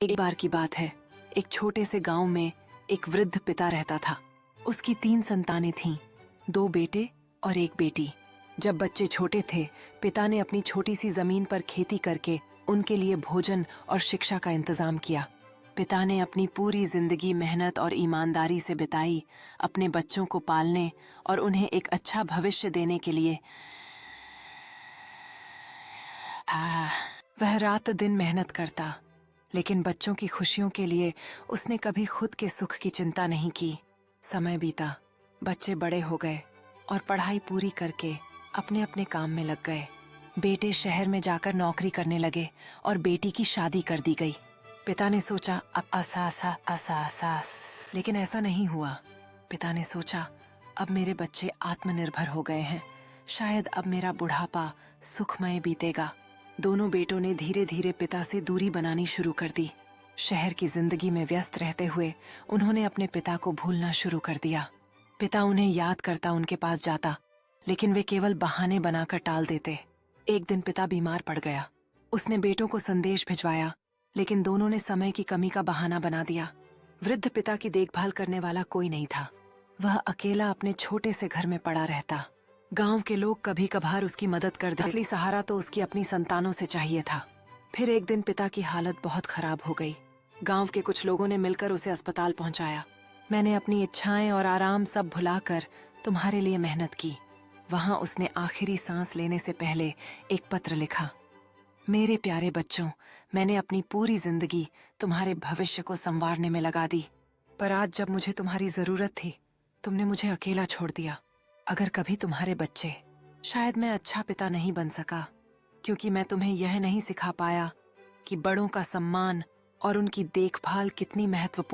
एक बार की बात है, एक छोटे से गांव में एक वृद्ध पिता रहता था। उसकी 3 संतानें थीं, 2 बेटे और 1 बेटी। जब बच्चे छोटे थे, पिता ने अपनी छोटी सी जमीन पर खेती करके उनके लिए भोजन और शिक्षा का इंतजाम किया। पिता ने अपनी पूरी जिंदगी मेहनत और ईमानदारी से बिताई, अपने बच्चों को पालने और उन्हें एक अच्छा भविष्य देने के लिए। वह रात दिन मेहनत करता, लेकिन बच्चों की खुशियों के लिए उसने कभी खुद के सुख की चिंता नहीं की। समय बीता, बच्चे बड़े हो गए और पढ़ाई पूरी करके अपने अपने काम में लग गए। बेटे शहर में जाकर नौकरी करने लगे और बेटी की शादी कर दी गई। पिता ने सोचा अब लेकिन ऐसा नहीं हुआ। पिता ने सोचा अब मेरे बच्चे आत्मनिर्भर हो गए हैं, शायद अब मेरा बुढ़ापा सुखमय बीतेगा। दोनों बेटों ने धीरे धीरे पिता से दूरी बनानी शुरू कर दी। शहर की जिंदगी में व्यस्त रहते हुए उन्होंने अपने पिता को भूलना शुरू कर दिया। पिता उन्हें याद करता उनके पास जाता, लेकिन वे केवल बहाने बनाकर टाल देते। एक दिन पिता बीमार पड़ गया। उसने बेटों को संदेश भिजवाया, लेकिन दोनों ने समय की कमी का बहाना बना दिया। वृद्ध पिता की देखभाल करने वाला कोई नहीं था। वह अकेला अपने छोटे से घर में पड़ा रहता। गांव के लोग कभी कभार उसकी मदद कर देते, असली सहारा तो उसकी अपनी संतानों से चाहिए था। फिर एक दिन पिता की हालत बहुत खराब हो गई। गांव के कुछ लोगों ने मिलकर उसे अस्पताल पहुंचाया। मैंने अपनी इच्छाएं और आराम सब भुलाकर तुम्हारे लिए मेहनत की। वहां उसने आखिरी सांस लेने से पहले एक पत्र लिखा। मेरे प्यारे बच्चों, मैंने अपनी पूरी जिंदगी तुम्हारे भविष्य को संवारने में लगा दी, पर आज जब मुझे तुम्हारी जरूरत थी, तुमने मुझे अकेला छोड़ दिया। अगर कभी तुम्हारे बच्चे, शायद मैं अच्छा पिता नहीं बन सका, क्योंकि मैं तुम्हें यह नहीं सिखा पाया कि बड़ों का सम्मान और उनकी देखभाल कितनी महत्वपूर्ण